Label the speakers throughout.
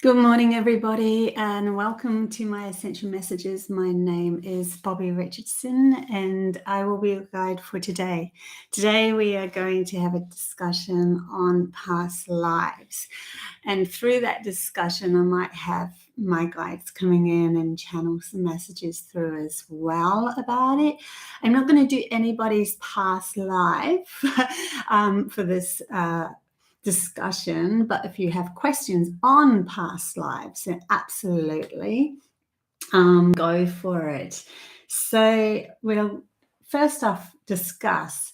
Speaker 1: Good morning, everybody, and welcome to my Essential Messages. My name is Bobbie Richardson, and I will be your guide for today. Today, we are going to have a discussion on past lives, and through that discussion, I might have my guides coming in and channel some messages through as well about it. I'm not going to do anybody's past life for this discussion, but if you have questions on past lives, then absolutely go for it. So we'll first off discuss.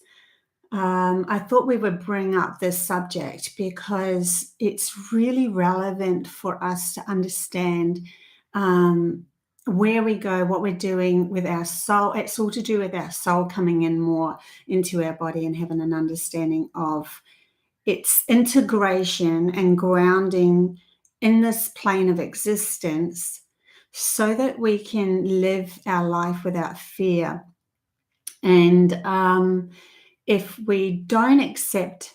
Speaker 1: I thought we would bring up this subject because it's really relevant for us to understand where we go, what we're doing with our soul. It's all to do with our soul coming in more into our body and having an understanding of its integration and grounding in this plane of existence so that we can live our life without fear. And if we don't accept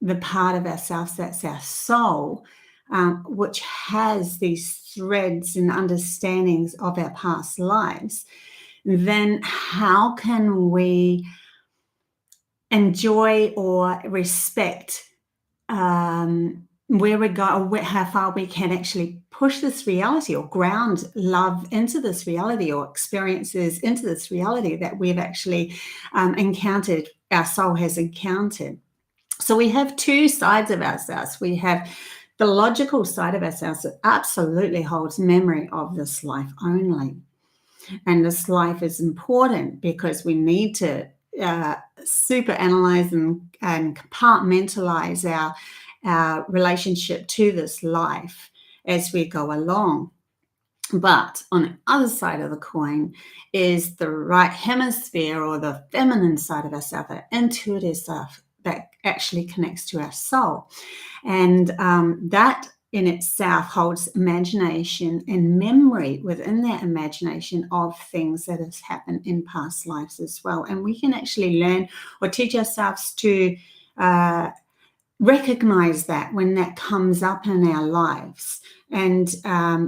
Speaker 1: the part of ourselves that's our soul, which has these threads and understandings of our past lives, then how can we enjoy or respect where we go, or how far we can actually push this reality or ground love into this reality or experiences into this reality that we've actually encountered, our soul has encountered. So we have two sides of ourselves. We have the logical side of ourselves that absolutely holds memory of this life only. And this life is important because we need to super analyze and compartmentalize our relationship to this life as we go along. But on the other side of the coin is the right hemisphere, or the feminine side of ourselves, our intuitive self that actually connects to our soul. And that in itself holds imagination and memory within that imagination of things that has happened in past lives as well. And we can actually learn or teach ourselves to recognize that when that comes up in our lives, and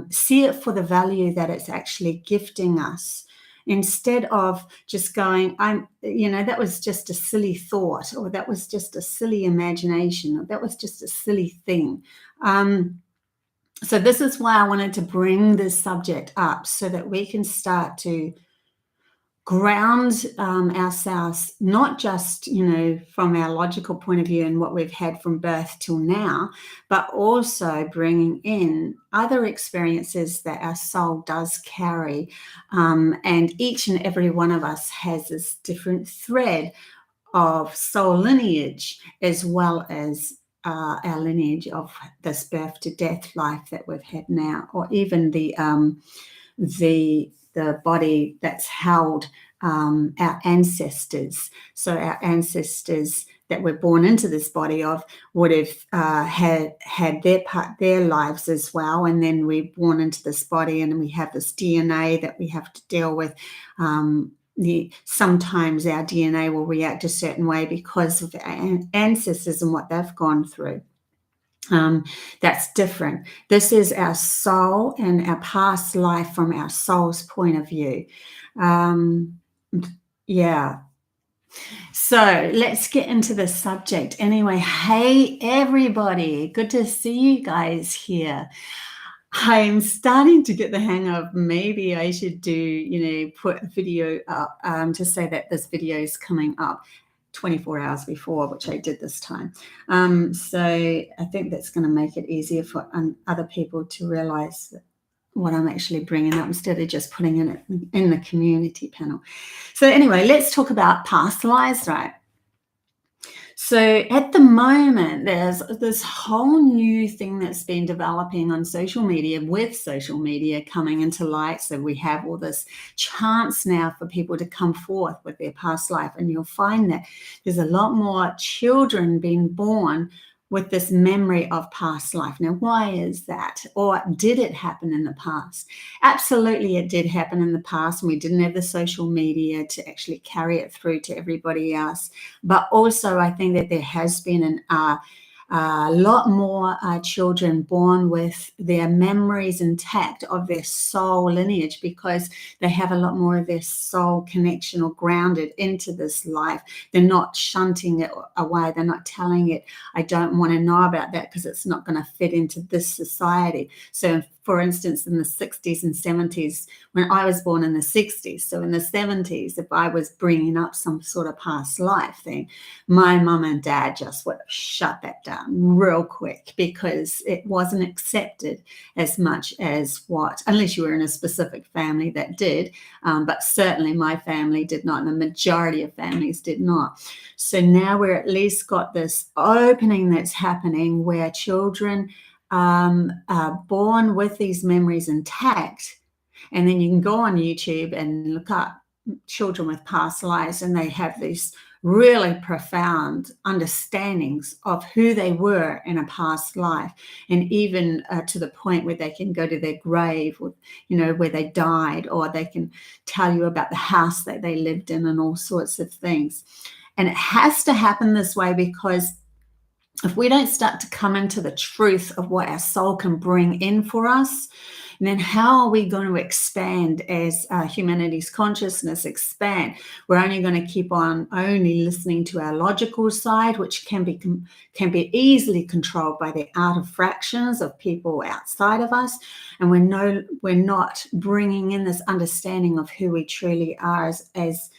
Speaker 1: see it for the value that it's actually gifting us, instead of just going, that was just a silly thought, or that was just a silly imagination, or that was just a silly thing. So this is why I wanted to bring this subject up, so that we can start to ground ourselves, not just, from our logical point of view and what we've had from birth till now, but also bringing in other experiences that our soul does carry. And each and every one of us has this different thread of soul lineage, as well as our lineage of this birth to death life that we've had now, or even the body that's held our ancestors. So our ancestors that were born into this body of would have had their lives as well, and then we're born into this body, and we have this DNA that we have to deal with. Sometimes our DNA will react a certain way because of our ancestors and what they've gone through. That's different. This is our soul and our past life from our soul's point of view. Yeah. So let's get into the subject. Anyway, hey, everybody. Good to see you guys here. I'm starting to get the hang of, maybe I should do, put a video up to say that this video is coming up 24 hours before, which I did this time. So I think that's going to make it easier for other people to realize what I'm actually bringing up, instead of just putting it in the community panel. So anyway, let's talk about past lives, right? So at the moment, there's this whole new thing that's been developing on social media, with social media coming into light. So we have all this chance now for people to come forth with their past life. And you'll find that there's a lot more children being born with this memory of past life. Now, why is that? Or did it happen in the past? Absolutely, it did happen in the past, and we didn't have the social media to actually carry it through to everybody else. But also, I think that there has been a lot more children born with their memories intact of their soul lineage, because they have a lot more of their soul connection or grounded into this life. They're not shunting it away. They're not telling it, I don't want to know about that because it's not going to fit into this society. So for instance, in the 60s and 70s, when I was born in the 60s, so in the 70s, if I was bringing up some sort of past life thing, my mum and dad just would have shut that down real quick, because it wasn't accepted as much as what, unless you were in a specific family that did, but certainly my family did not, and the majority of families did not. So now we're at least got this opening that's happening where children are born with these memories intact, and then you can go on YouTube and look up children with past lives, and they have these really profound understandings of who they were in a past life, and even to the point where they can go to their grave, or, you know, where they died, or they can tell you about the house that they lived in and all sorts of things. And it has to happen this way, because if we don't start to come into the truth of what our soul can bring in for us, then how are we going to expand as humanity's consciousness expand? We're only going to keep on only listening to our logical side, which can be easily controlled by the outer fractions of people outside of us, and we're not bringing in this understanding of who we truly are as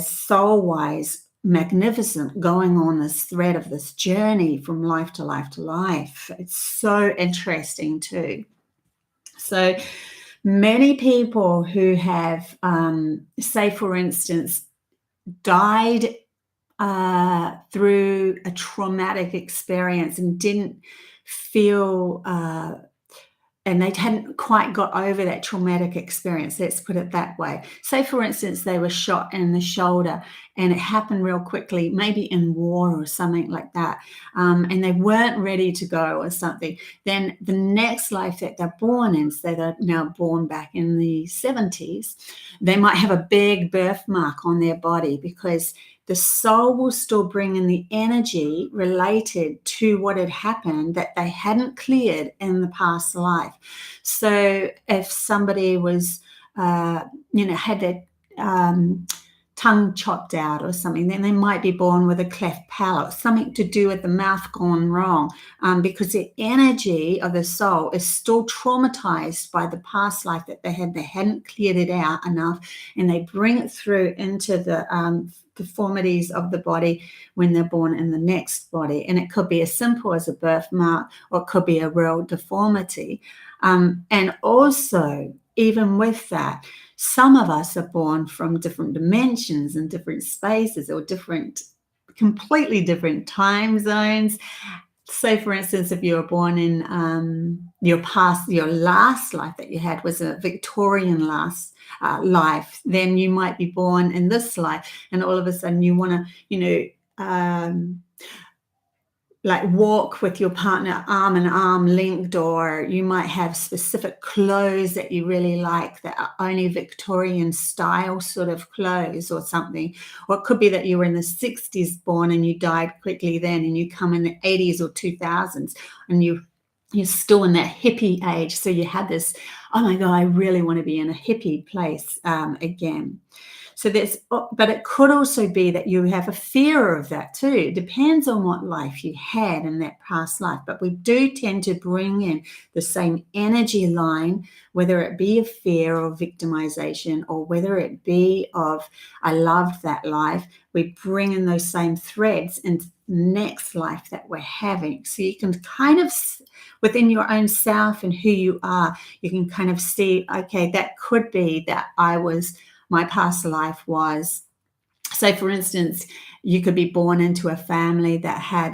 Speaker 1: soul-wise, magnificent, going on this thread of this journey from life to life to life. It's so interesting too. So many people who have, say for instance, died through a traumatic experience and didn't feel and they hadn't quite got over that traumatic experience, let's put it that way. Say, for instance, they were shot in the shoulder and it happened real quickly, maybe in war or something like that, and they weren't ready to go or something. Then the next life that they're born in, say they're now born back in the 70s, they might have a big birthmark on their body, because the soul will still bring in the energy related to what had happened that they hadn't cleared in the past life. So if somebody was, had their tongue chopped out or something, then they might be born with a cleft palate, something to do with the mouth gone wrong, because the energy of the soul is still traumatized by the past life that they hadn't cleared it out enough, and they bring it through into the deformities of the body when they're born in the next body. And it could be as simple as a birthmark, or it could be a real deformity. And also, even with that, some of us are born from different dimensions and different spaces, or completely different time zones. So, for instance, if you were born in your last life that you had was a Victorian life, then you might be born in this life, and all of a sudden you want to, like walk with your partner arm in arm linked, or you might have specific clothes that you really like that are only Victorian style sort of clothes or something. Or it could be that you were in the 60s born and you died quickly then, and you come in the 80s or 2000s and you're still in that hippie age. So you had this, oh my God, I really want to be in a hippie place again. So but it could also be that you have a fear of that too. It depends on what life you had in that past life. But we do tend to bring in the same energy line, whether it be a fear or victimization, or whether it be of, I loved that life. We bring in those same threads into the next life that we're having. So you can kind of, within your own self and who you are, you can kind of see, okay, that could be that my past life was, say, for instance, you could be born into a family that had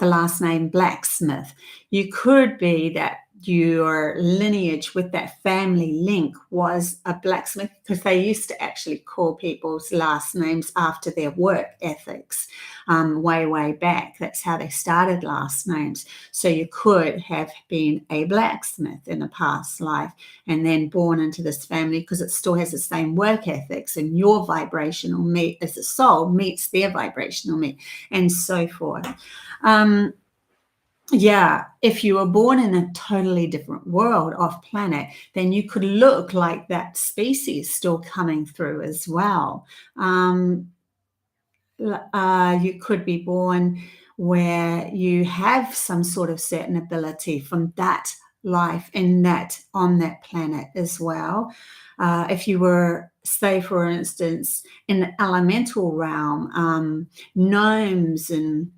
Speaker 1: the last name Blacksmith. You could be that your lineage with that family link was a blacksmith, because they used to actually call people's last names after their work ethics way back. That's how they started last names. So you could have been a blacksmith in a past life and then born into this family, because it still has the same work ethics, and your vibrational meet as a soul meets their vibrational meet, and so forth. yeah, if you were born in a totally different world, off planet, then you could look like that species still coming through as well. You could be born where you have some sort of certain ability from that life and that on that planet as well. If you were, say, for instance, in the elemental realm, gnomes and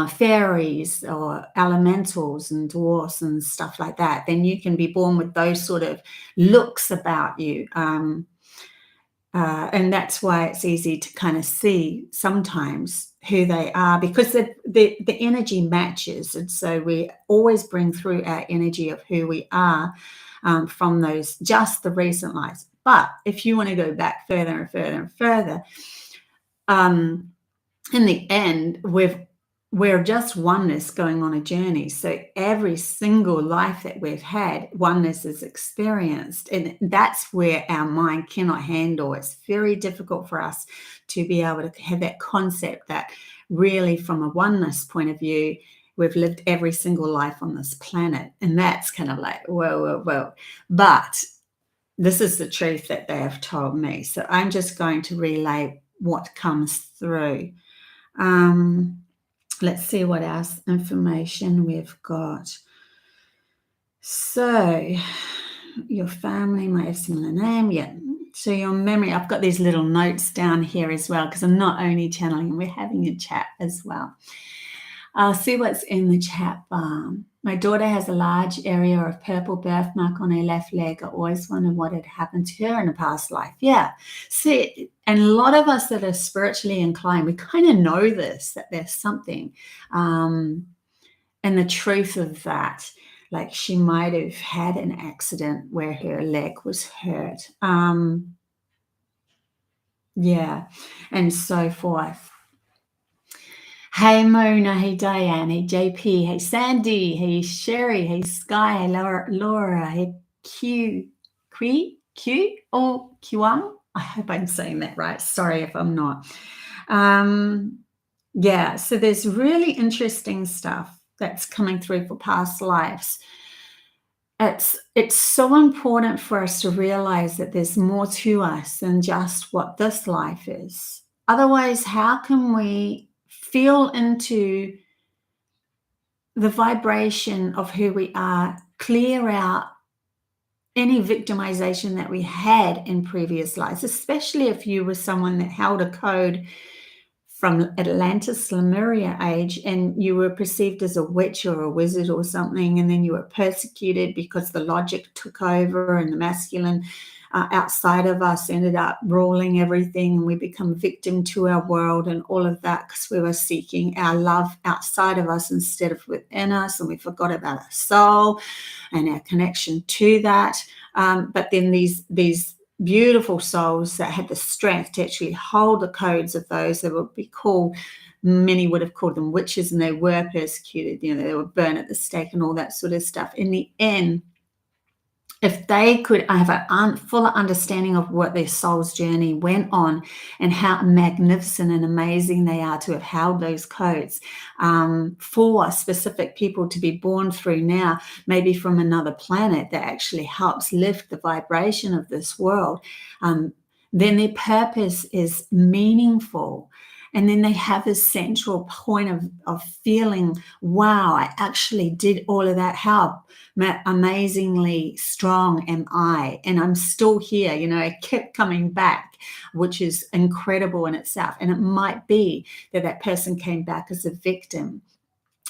Speaker 1: fairies or elementals and dwarfs and stuff like that, then you can be born with those sort of looks about you. And that's why it's easy to kind of see sometimes who they are, because the energy matches. And so we always bring through our energy of who we are from those, just the recent lives. But if you want to go back further and further and further, in the end, we're just oneness going on a journey. So every single life that we've had, oneness is experienced. And that's where our mind cannot handle. It's very difficult for us to be able to have that concept that really, from a oneness point of view, we've lived every single life on this planet. And that's kind of like, whoa, whoa, whoa. But this is the truth that they have told me. So I'm just going to relay what comes through. Let's see what else information we've got. So your family might have similar name. Yeah. So your memory, I've got these little notes down here as well, because I'm not only channeling, we're having a chat as well. I'll see what's in the chat bar. My daughter has a large area of purple birthmark on her left leg. I always wondered what had happened to her in a past life. Yeah. See, and a lot of us that are spiritually inclined, we kind of know this, that there's something. And the truth of that, like she might have had an accident where her leg was hurt. Yeah. And so forth. Hey Mona, hey Diane, hey JP, hey Sandy, hey Sherry, hey Sky, hey Laura, hey Q or Qang. I hope I'm saying that right. Sorry if I'm not. Yeah, so there's really interesting stuff that's coming through for past lives. It's so important for us to realize that there's more to us than just what this life is. Otherwise, how can we feel into the vibration of who we are, clear out any victimization that we had in previous lives, especially if you were someone that held a code from Atlantis, Lemuria age, and you were perceived as a witch or a wizard or something, and then you were persecuted because the logic took over and the masculine outside of us ended up ruling everything, and we become victim to our world and all of that because we were seeking our love outside of us instead of within us, and we forgot about our soul and our connection to that. But then these beautiful souls that had the strength to actually hold the codes of those that would be called, many would have called them witches, and they were persecuted, they were burned at the stake and all that sort of stuff. In the end, if they could have a fuller understanding of what their soul's journey went on and how magnificent and amazing they are to have held those codes for specific people to be born through now, maybe from another planet that actually helps lift the vibration of this world, then their purpose is meaningful. And then they have a central point of feeling, wow, I actually did all of that. How amazingly strong am I? And I'm still here. I kept coming back, which is incredible in itself. And it might be that person came back as a victim.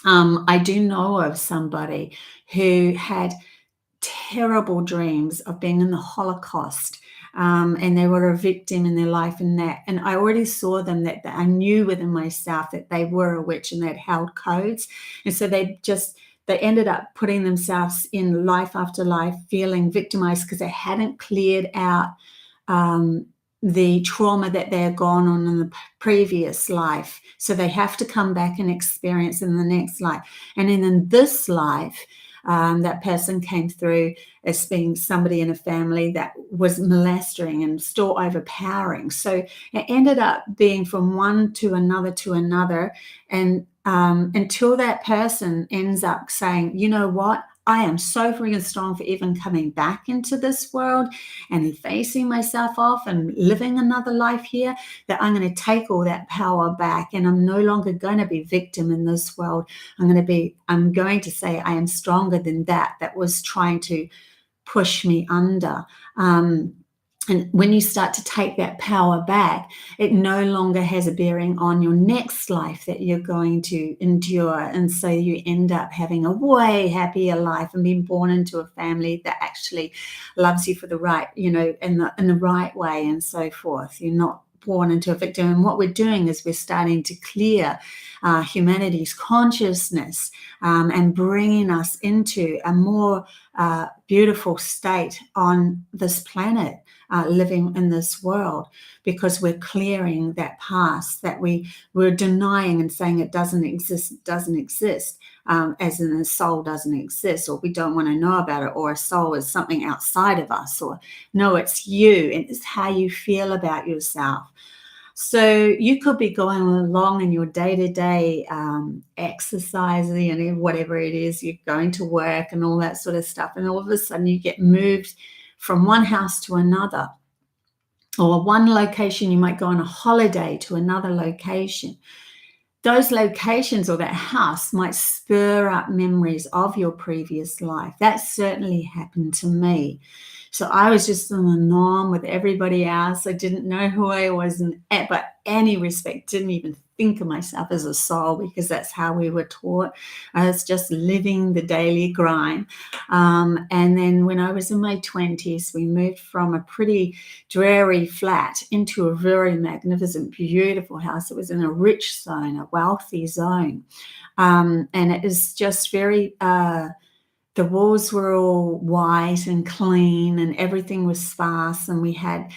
Speaker 1: I do know of somebody who had terrible dreams of being in the Holocaust. And they were a victim in their life in that. And I already saw them that I knew within myself that they were a witch and they'd held codes. And so they ended up putting themselves in life after life, feeling victimized because they hadn't cleared out the trauma that they had gone on in the previous life. So they have to come back and experience in the next life. And then in this life, that person came through as being somebody in a family that was molesting and still overpowering. So it ended up being from one to another. And until that person ends up saying, you know what, I am so freaking strong for even coming back into this world and facing myself off and living another life here, that I'm going to take all that power back, and I'm no longer going to be victim in this world. I'm going to say I am stronger than that was trying to push me under. And when you start to take that power back, it no longer has a bearing on your next life that you're going to endure. And so you end up having a way happier life and being born into a family that actually loves you for the right, in the right way and so forth. You're not born into a victim. And what we're doing is we're starting to clear humanity's consciousness and bringing us into a more beautiful state on this planet. Living in this world, because we're clearing that past that we're denying and saying it doesn't exist, as in a soul doesn't exist, or we don't want to know about it, or a soul is something outside of us, or no, it's you, and it's how you feel about yourself. So you could be going along in your day-to-day exercising and whatever it is, you're going to work and all that sort of stuff, and all of a sudden you get moved from one house to another, or one location. You might go on a holiday to another location. Those locations or that house might spur up memories of your previous life. That certainly happened to me. So I was just in the norm with everybody else. I didn't know who I was in but any respect, didn't even think of myself as a soul, because that's how we were taught. I was just living the daily grind. And then when I was in my 20s, we moved from a pretty dreary flat into a very magnificent, beautiful house. It was in a rich zone, a wealthy zone. And it is just very... the walls were all white and clean, and everything was sparse. And we had,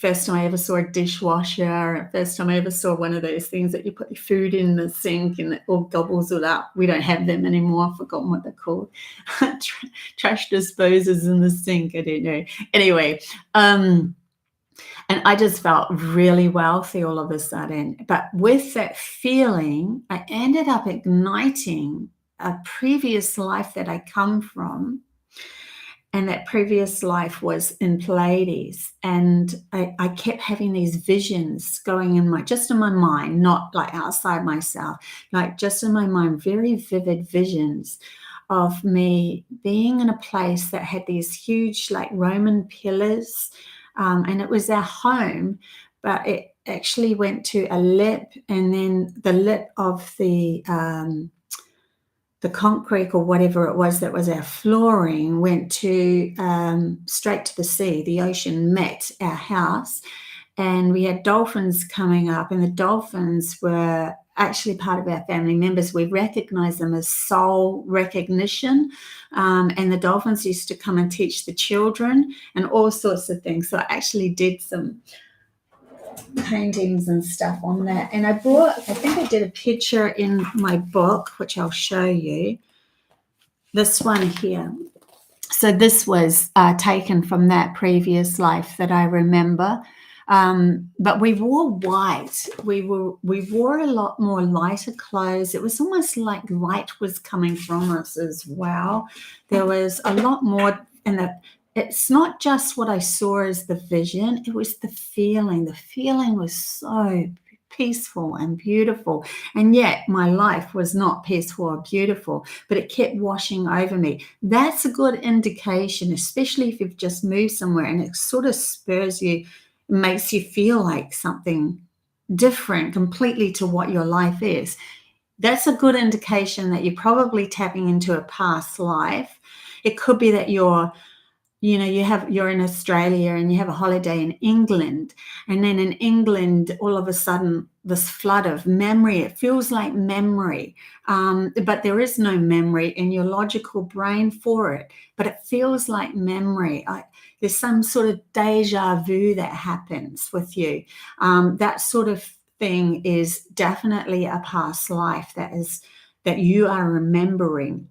Speaker 1: first time I ever saw a dishwasher, first time I ever saw one of those things that you put your food in the sink and it all gobbles it up. We don't have them anymore. I've forgotten what they're called. Trash disposers in the sink. I don't know. Anyway, and I just felt really wealthy all of a sudden. But with that feeling, I ended up igniting a previous life that I come from, and that previous life was in Pleiades. And I kept having these visions going just in my mind, not like outside myself, like just in my mind, very vivid visions of me being in a place that had these huge like Roman pillars, and it was our home, but it actually went to a lip, and then the lip of the concrete or whatever it was that was our flooring went to straight to the sea. The ocean met our house, and we had dolphins coming up, and the dolphins were actually part of our family members. We recognize them as soul recognition, and the dolphins used to come and teach the children and all sorts of things. So I actually did some paintings and stuff on that, and I think I did a picture in my book, which I'll show you. This one here. So this was taken from that previous life that I remember, but we wore white. We wore a lot more lighter clothes. It was almost like light was coming from us as well. There was a lot more in the... It's not just what I saw as the vision, it was the feeling. The feeling was so peaceful and beautiful, and yet my life was not peaceful or beautiful, but it kept washing over me. That's a good indication, especially if you've just moved somewhere and it sort of spurs you, makes you feel like something different completely to what your life is. That's a good indication that you're probably tapping into a past life. It could be that you're in Australia and you have a holiday in England, and then in England, all of a sudden, this flood of memory, it feels like memory, but there is no memory in your logical brain for it, but it feels like memory. There's some sort of deja vu that happens with you. That sort of thing is definitely a past life that you are remembering.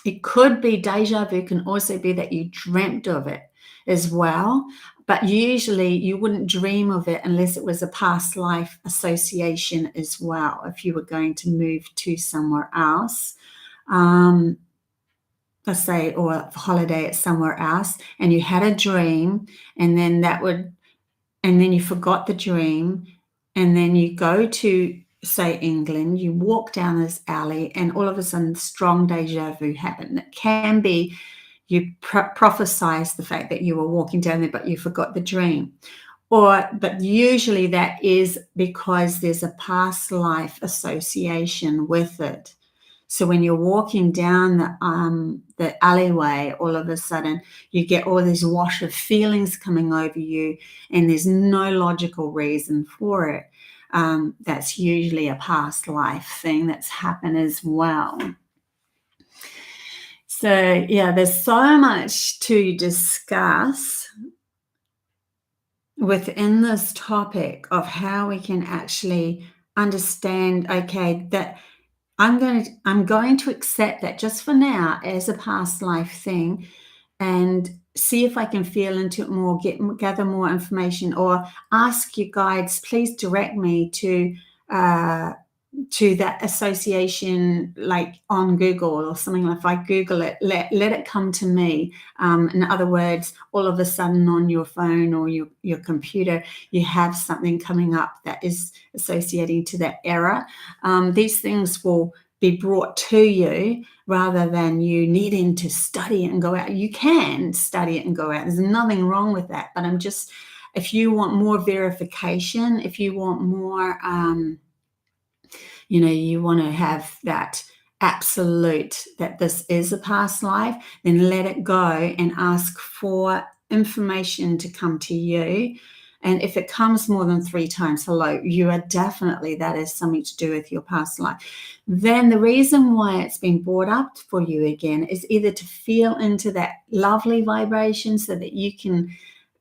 Speaker 1: It could be deja vu, can also be that you dreamt of it as well. But usually you wouldn't dream of it unless it was a past life association as well, if you were going to move to somewhere else. Let's say, or a holiday at somewhere else, and you had a dream, and then you forgot the dream, and then you go to, say, England, you walk down this alley, and all of a sudden strong deja vu happened. It can be you prophesized the fact that you were walking down there, but you forgot the dream. But usually that is because there's a past life association with it. So when you're walking down the alleyway, all of a sudden you get all this wash of feelings coming over you, and there's no logical reason for it. That's usually a past life thing that's happened as well. So yeah, there's so much to discuss within this topic of how we can actually understand, okay, that I'm going to accept that just for now as a past life thing, and see if I can feel into it more, gather more information, or ask your guides, please direct me to that association, like on Google or something. If I Google it, let it come to me. In other words, all of a sudden on your phone or your computer, you have something coming up that is associating to that error. These things will be brought to you rather than you needing to study it and go out. You can study it and go out. There's nothing wrong with that. But if you want more verification, if you want more, you want to have that absolute that this is a past life, then let it go and ask for information to come to you. And if it comes more than 3 times, hello, you are definitely, that is something to do with your past life. Then the reason why it's been brought up for you again is either to feel into that lovely vibration so that you can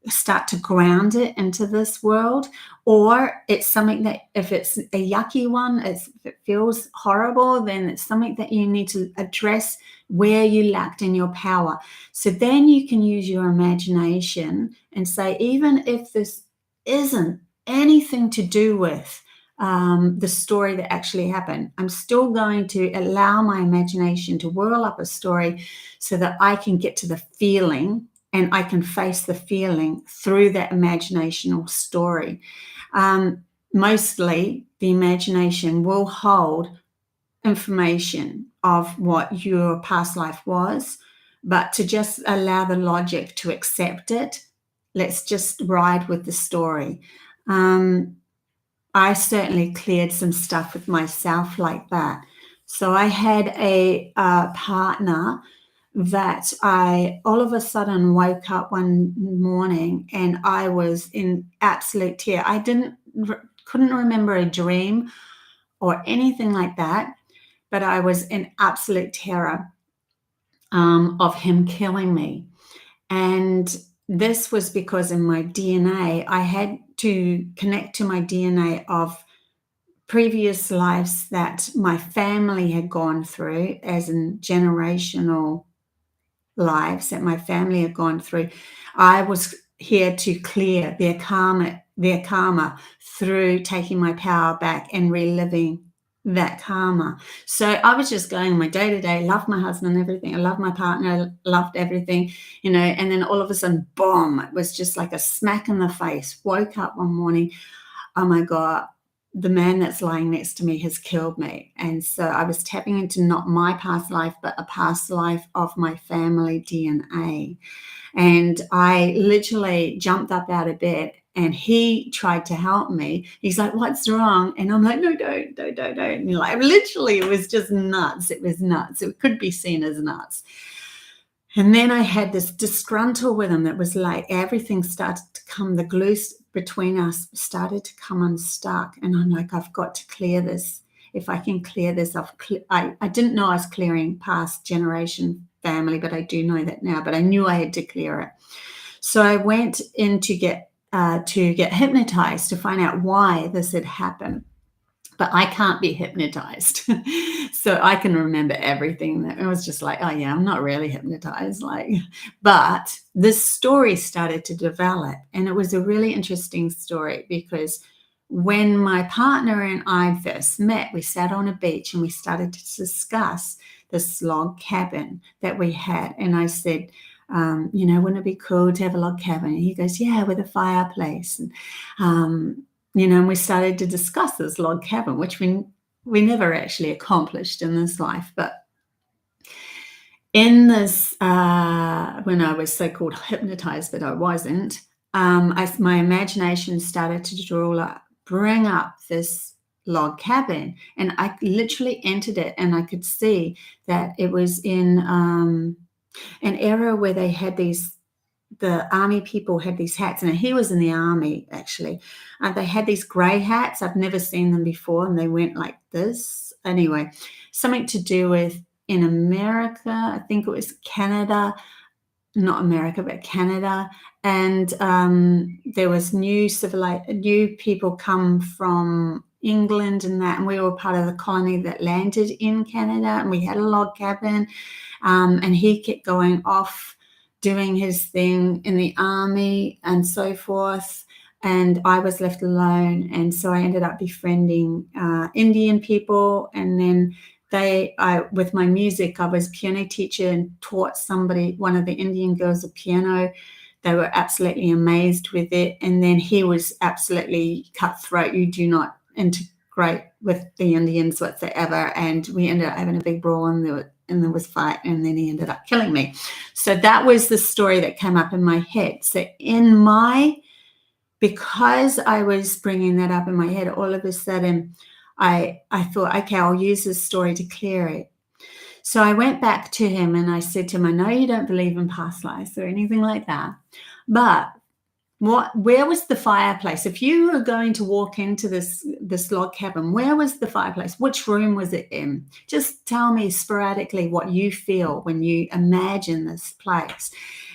Speaker 1: start to ground it into this world, or it's something that if it's a yucky one, if it feels horrible, then it's something that you need to address where you lacked in your power. So then you can use your imagination and say, even if this isn't anything to do with the story that actually happened, I'm still going to allow my imagination to whirl up a story so that I can get to the feeling, and I can face the feeling through that imaginational story. Mostly the imagination will hold information of what your past life was, but to just allow the logic to accept it, let's just ride with the story. I certainly cleared some stuff with myself like that. So I had a partner that I all of a sudden woke up one morning and I was in absolute tear. I couldn't remember a dream or anything like that, but I was in absolute terror of him killing me. And this was because in my DNA, I had to connect to my DNA of previous lives that my family had gone through, as in generational lives that my family had gone through. I was here to clear their karma through taking my power back and reliving that karma. So I was just going my day-to-day, loved my husband, everything. I loved my partner, loved everything, and then all of a sudden, boom, it was just like a smack in the face. Woke up one morning, oh my God, the man that's lying next to me has killed me. And so I was tapping into not my past life, but a past life of my family DNA. And I literally jumped up out of bed, and he tried to help me. He's like, what's wrong? And I'm like, no, don't. And literally, it was just nuts. It was nuts. It could be seen as nuts. And then I had this disgruntled with him that was like everything started to come, the glue between us started to come unstuck. And I'm like, I've got to clear this. If I can clear this, I didn't know I was clearing past generation family, but I do know that now. But I knew I had to clear it. So I went in to get hypnotized to find out why this had happened. but I can't be hypnotized. So I can remember everything. It was just like, oh yeah, I'm not really hypnotized. But this story started to develop, and it was a really interesting story because when my partner and I first met, we sat on a beach and we started to discuss this log cabin that we had. And I said, wouldn't it be cool to have a log cabin? And he goes, yeah, with a fireplace. And, and we started to discuss this log cabin, which we never actually accomplished in this life. But in this, when I was so-called hypnotized, but I wasn't, my imagination started to bring up this log cabin, and I literally entered it, and I could see that it was in an area where they had the army people had these hats, and he was in the army actually. They had these grey hats. I've never seen them before, and they went like this. Anyway, something to do with in America, I think it was Canada, not America, but Canada. And there was new people come from England and that, and we were part of the colony that landed in Canada, and we had a log cabin, and he kept going off doing his thing in the army and so forth, and I was left alone. And so I ended up befriending Indian people, and then with my music, I was a piano teacher and taught one of the Indian girls, a piano. They were absolutely amazed with it. And then he was absolutely cutthroat. You do not integrate with the Indians whatsoever. And we ended up having a big brawl, and there was fight, and then he ended up killing me. So that was the story that came up in my head. So because I was bringing that up in my head, all of a sudden I thought, okay, I'll use this story to clear it. So I went back to him and I said to him, I know you don't believe in past lives or anything like that, but where was the fireplace? If you were going to walk into this log cabin, where was the fireplace? Which room was it in? Just tell me sporadically what you feel when you imagine this place.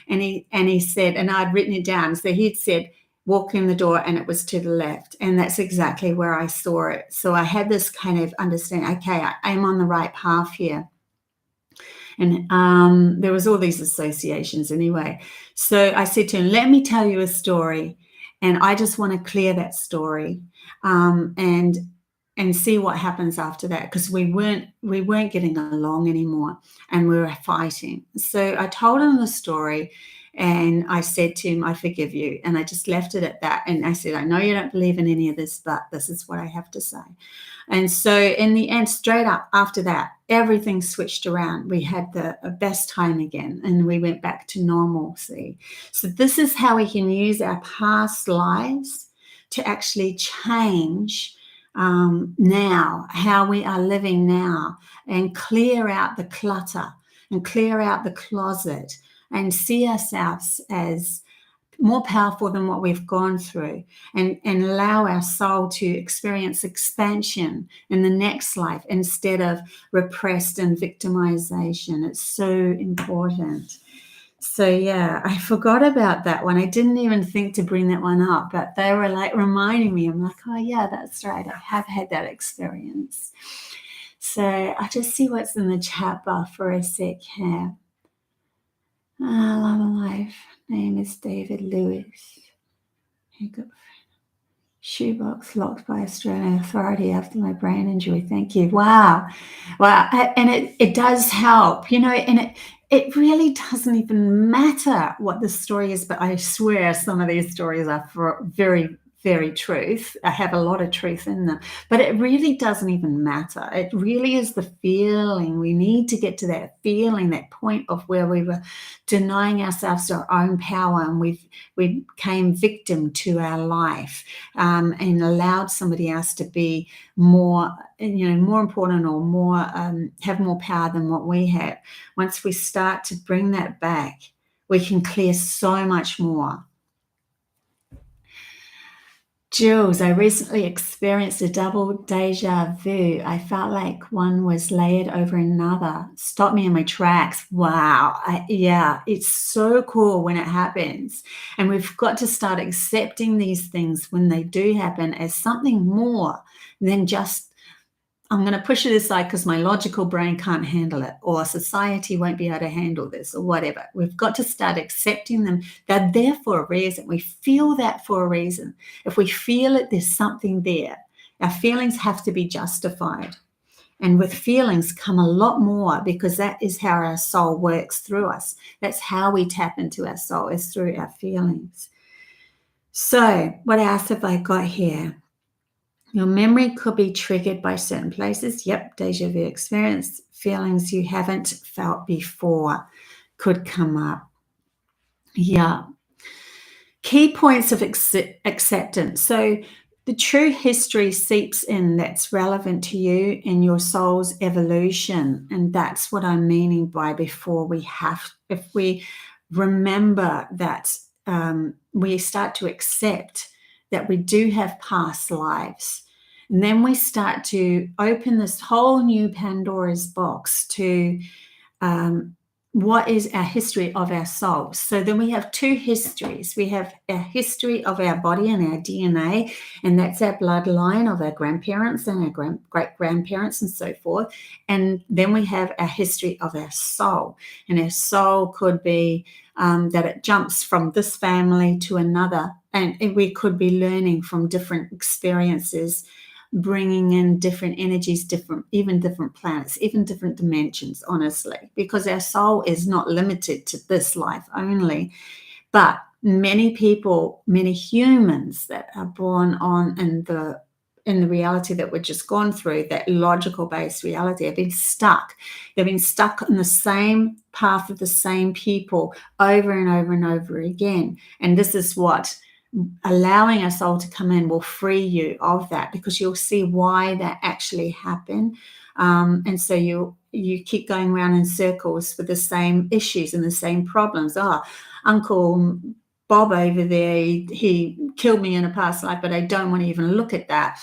Speaker 1: And he said, and I'd written it down. So he'd said, walk in the door, and it was to the left. And that's exactly where I saw it. So I had this kind of understanding, okay, I'm on the right path here. And there was all these associations anyway. So I said to him, let me tell you a story. And I just want to clear that story and see what happens after that. Because we weren't getting along anymore, and we were fighting. So I told him the story, and I said to him, I forgive you. And I just left it at that. And I said, I know you don't believe in any of this, but this is what I have to say. And so in the end, straight up after that, everything switched around. We had the best time again, and we went back to normalcy. So this is how we can use our past lives to actually change now, how we are living now, and clear out the clutter and clear out the closet and see ourselves as more powerful than what we've gone through, and allow our soul to experience expansion in the next life instead of repressed and victimization. It's so important. So yeah, I forgot about that one. I didn't even think to bring that one up, but they were like reminding me. I'm like, oh yeah, that's right. I have had that experience. So I just see what's in the chat bar for a sec here. Love and life. Name is David Lewis. Shoebox locked by Australian authority after my brain injury. Thank you. Wow. And it does help, and it really doesn't even matter what the story is, but I swear some of these stories are for very, very truth. I have a lot of truth in them, but it really doesn't even matter. It really is the feeling. We need to get to that feeling, that point of where we were denying ourselves our own power, and we became victim to our life, and allowed somebody else to be more, more important, or more have more power than what we have. Once we start to bring that back, we can clear so much more. Jules, I recently experienced a double deja vu. I felt like one was layered over another. Stopped me in my tracks. Wow. Yeah, it's so cool when it happens. And we've got to start accepting these things when they do happen as something more than just I'm going to push it aside because my logical brain can't handle it, or society won't be able to handle this, or whatever. We've got to start accepting them. They're there for a reason. We feel that for a reason. If we feel it, there's something there. Our feelings have to be justified. And with feelings come a lot more, because that is how our soul works through us. That's how we tap into our soul, is through our feelings. So what else have I got here? Your memory could be triggered by certain places. Yep, deja vu experience. Feelings you haven't felt before could come up. Yeah. Key points of acceptance. So the true history seeps in that's relevant to you in your soul's evolution. And that's what I'm meaning by if we remember that we start to accept that we do have past lives. And then we start to open this whole new Pandora's box to what is our history of our soul. So then we have two histories. We have a history of our body and our DNA, and that's our bloodline of our grandparents and our great-grandparents and so forth. And then we have our history of our soul. And our soul could be that it jumps from this family to another, and we could be learning from different experiences, bringing in different energies, even different planets, even different dimensions, honestly, because our soul is not limited to this life only. But many people, many humans that are born on in the reality that we've just gone through, that logical based reality, have been stuck. They've been stuck on the same path of the same people over and over and over again. And this is what allowing a soul to come in will free you of that, because you'll see why that actually happened. And so you keep going around in circles with the same issues and the same problems. Uncle Bob over there, he killed me in a past life, but I don't want to even look at that.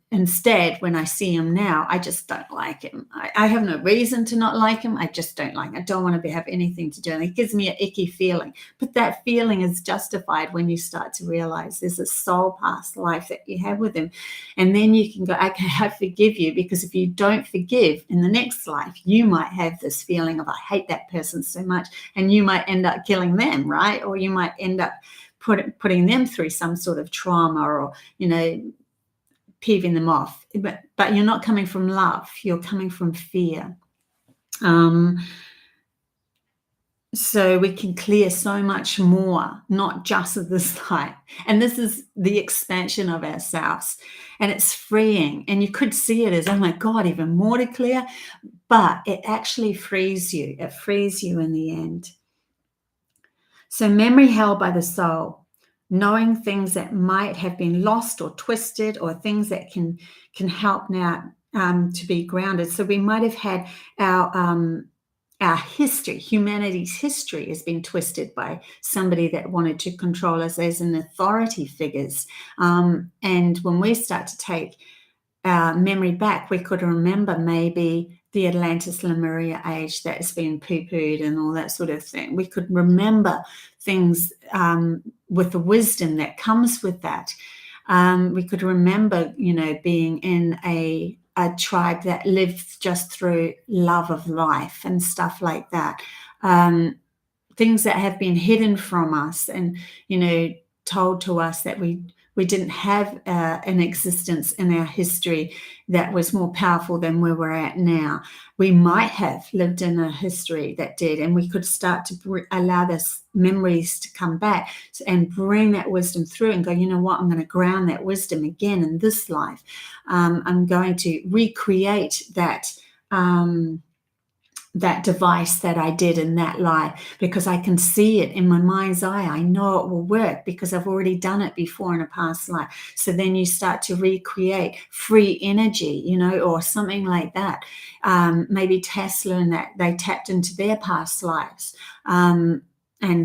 Speaker 1: Instead, when I see him now, I just don't like him. I have no reason to not like him. I just don't like him. I don't want to have anything to do. And it gives me an icky feeling. But that feeling is justified when you start to realize there's a soul past life that you have with him. And then you can go, okay, I forgive you. Because if you don't forgive in the next life, you might have this feeling of, I hate that person so much. And you might end up killing them, right? Or you might end up putting them through some sort of trauma, or, peeving them off. But you're not coming from love. You're coming from fear. So we can clear so much more, not just of this life. And this is the expansion of ourselves. And it's freeing. And you could see it as, oh my God, even more to clear. But it actually frees you. It frees you in the end. So memory held by the soul, knowing things that might have been lost or twisted, or things that can help now to be grounded. So we might have had our history, humanity's history, has been twisted by somebody that wanted to control us as an authority figures. And when we start to take our memory back, we could remember maybe the Atlantis Lemuria age that has been poo-pooed and all that sort of thing. We could remember things with the wisdom that comes with that. We could remember, being in a tribe that lived just through love of life and stuff like that. Things that have been hidden from us and, told to us that we didn't have an existence in our history that was more powerful than where we're at now. We might have lived in a history that did, and we could start to allow those memories to come back and bring that wisdom through and go, you know what, I'm going to ground that wisdom again in this life. I'm going to recreate that that device that I did in that life, because I can see it in my mind's eye. I know it will work because I've already done it before in a past life. So then you start to recreate free energy, or something like that. Maybe Tesla and that, they tapped into their past lives and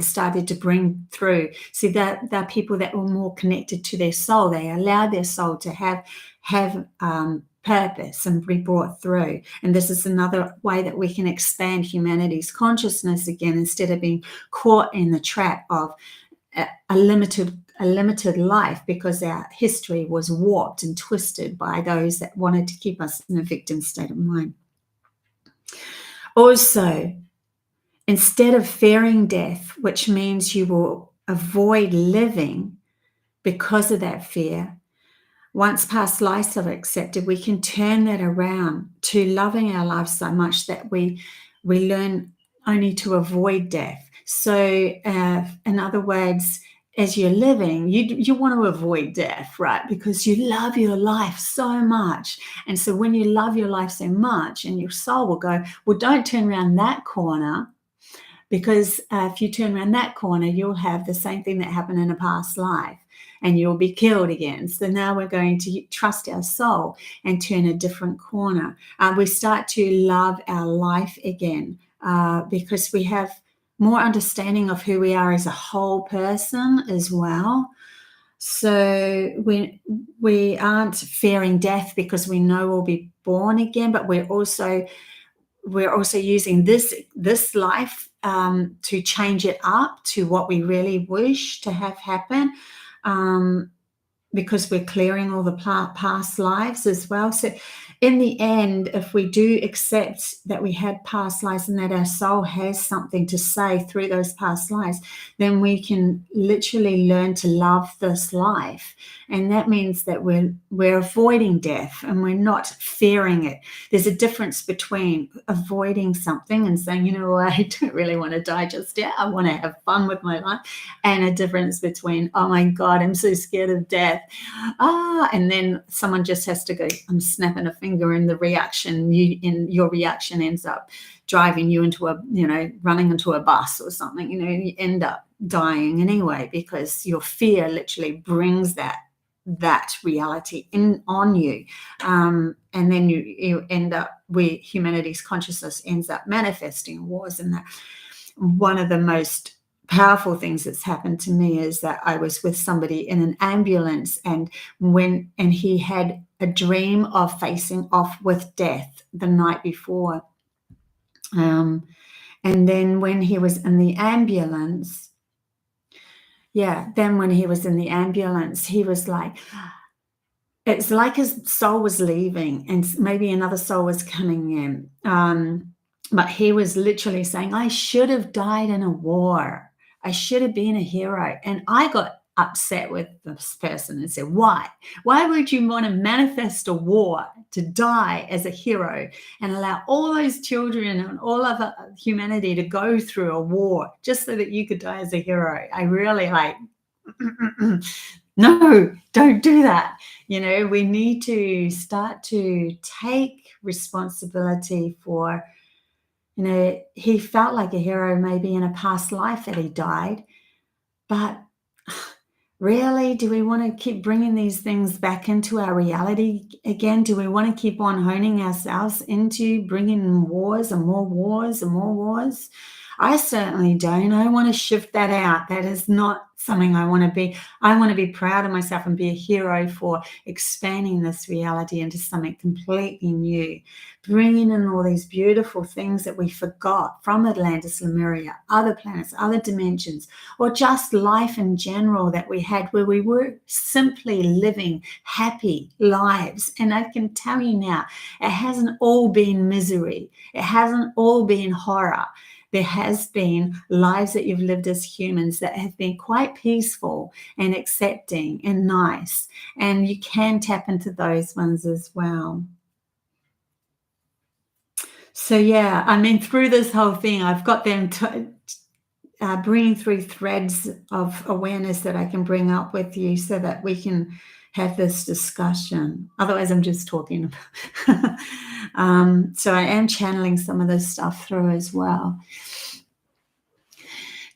Speaker 1: started to bring through. See, that they're people that were more connected to their soul. They allowed their soul to have purpose and be brought through. And this is another way that we can expand humanity's consciousness again, instead of being caught in the trap of a limited life because our history was warped and twisted by those that wanted to keep us in a victim state of mind. Also, instead of fearing death, which means you will avoid living because of that fear, once past lives are accepted, we can turn that around to loving our lives so much that we learn only to avoid death. So in other words, as you're living, you want to avoid death, right? Because you love your life so much. And so when you love your life so much, and your soul will go, well, don't turn around that corner, because if you turn around that corner, you'll have the same thing that happened in a past life and you'll be killed again. So now we're going to trust our soul and turn a different corner. We start to love our life again because we have more understanding of who we are as a whole person as well. So we aren't fearing death because we know we'll be born again, but we're also using this life to change it up to what we really wish to have happen, because we're clearing all the past lives as well. So in the end, if we do accept that we had past lives and that our soul has something to say through those past lives, then we can literally learn to love this life. And that means that we're avoiding death and we're not fearing it. There's a difference between avoiding something and saying, you know, I don't really want to die just yet, I want to have fun with my life, and a difference between, oh my God, I'm so scared of death. And then someone just has to go, I'm snapping a finger, and your reaction ends up driving you into running into a bus or something, and you end up dying anyway, because your fear literally brings that reality on you. And then you end up where humanity's consciousness ends up manifesting wars. And that one of the most powerful things that's happened to me is that I was with somebody in an ambulance, and he had a dream of facing off with death the night before. And then when he was in the ambulance, he was like, it's like his soul was leaving and maybe another soul was coming in. But he was literally saying, I should have died in a war. I should have been a hero. And I got upset with this person and said, why? Why would you want to manifest a war to die as a hero and allow all those children and all of humanity to go through a war just so that you could die as a hero? I really no, don't do that. We need to start to take responsibility for, he felt like a hero maybe in a past life that he died, but really, do we want to keep bringing these things back into our reality again? Do we want to keep on honing ourselves into bringing wars and more wars and more wars? I certainly don't. I want to shift that out. That is not something I want to be. I want to be proud of myself and be a hero for expanding this reality into something completely new, bringing in all these beautiful things that we forgot from Atlantis, Lemuria, other planets, other dimensions, or just life in general that we had, where we were simply living happy lives. And I can tell you now, it hasn't all been misery. It hasn't all been horror. There has been lives that you've lived as humans that have been quite peaceful and accepting and nice. And you can tap into those ones as well. So, through this whole thing, I've got them bringing through threads of awareness that I can bring up with you so that we can have this discussion. Otherwise, I'm just talking. So I am channeling some of this stuff through as well.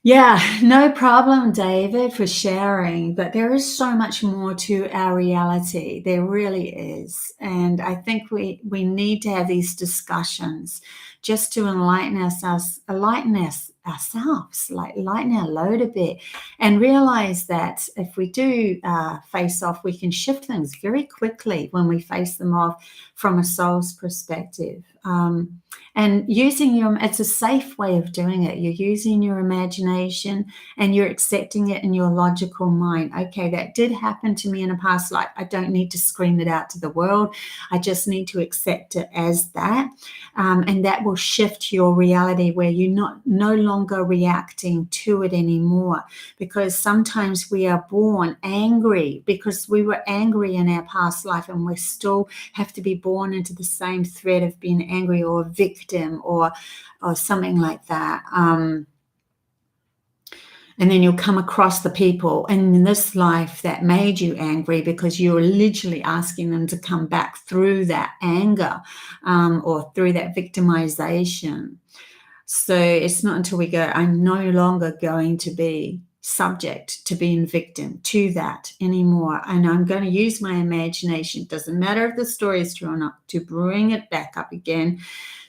Speaker 1: Yeah, no problem, David, for sharing. But there is so much more to our reality. There really is. And I think we need to have these discussions just to lighten our load a bit, and realize that if we do face off, we can shift things very quickly when we face them off from a soul's perspective. And it's a safe way of doing it. You're using your imagination and you're accepting it in your logical mind. Okay, that did happen to me in a past life. I don't need to scream it out to the world. I just need to accept it as that. And that will shift your reality where you're no longer reacting to it anymore. Because sometimes we are born angry because we were angry in our past life, and we still have to be born into the same thread of being angry or a victim or something like that. And then you'll come across the people in this life that made you angry because you're literally asking them to come back through that anger or through that victimization. So it's not until we go, I'm no longer going to be subject to being victim to that anymore. And I'm going to use my imagination. It doesn't matter if the story is true or not, to bring it back up again,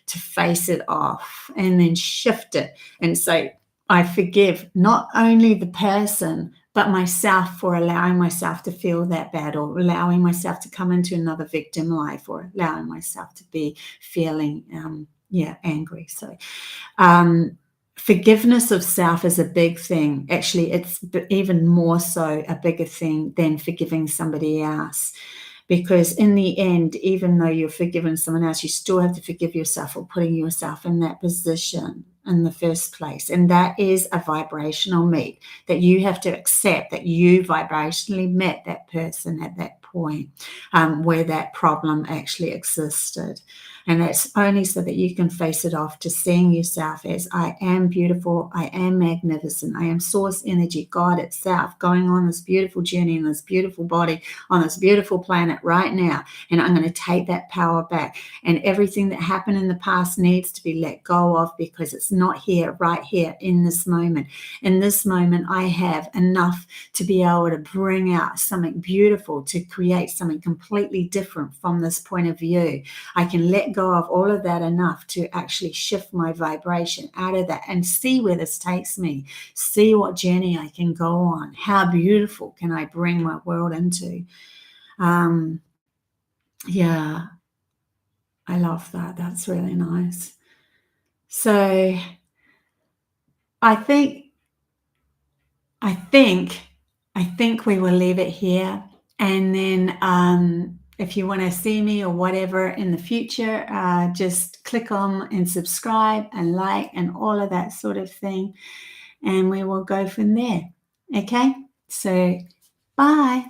Speaker 1: to face it off and then shift it and say, I forgive not only the person, but myself for allowing myself to feel that bad, or allowing myself to come into another victim life, or allowing myself to be feeling, angry. So forgiveness of self is a big thing. Actually, it's even more so a bigger thing than forgiving somebody else. Because in the end, even though you're forgiving someone else, you still have to forgive yourself for putting yourself in that position in the first place. And that is a vibrational meet, that you have to accept that you vibrationally met that person at that point where that problem actually existed. And that's only so that you can face it off to seeing yourself as, I am beautiful, I am magnificent, I am source energy, God itself, going on this beautiful journey in this beautiful body on this beautiful planet right now. And I'm going to take that power back. And everything that happened in the past needs to be let go of, because it's not here, right here in this moment. In this moment, I have enough to be able to bring out something beautiful, to create something completely different from this point of view. I can let go of all of that enough to actually shift my vibration out of that and see where this takes me, see what journey I can go on, how beautiful can I bring my world into. I love that. That's really nice. So I think we will leave it here. And then if you want to see me or whatever in the future, just click on and subscribe and like and all of that sort of thing. And we will go from there. Okay? So bye.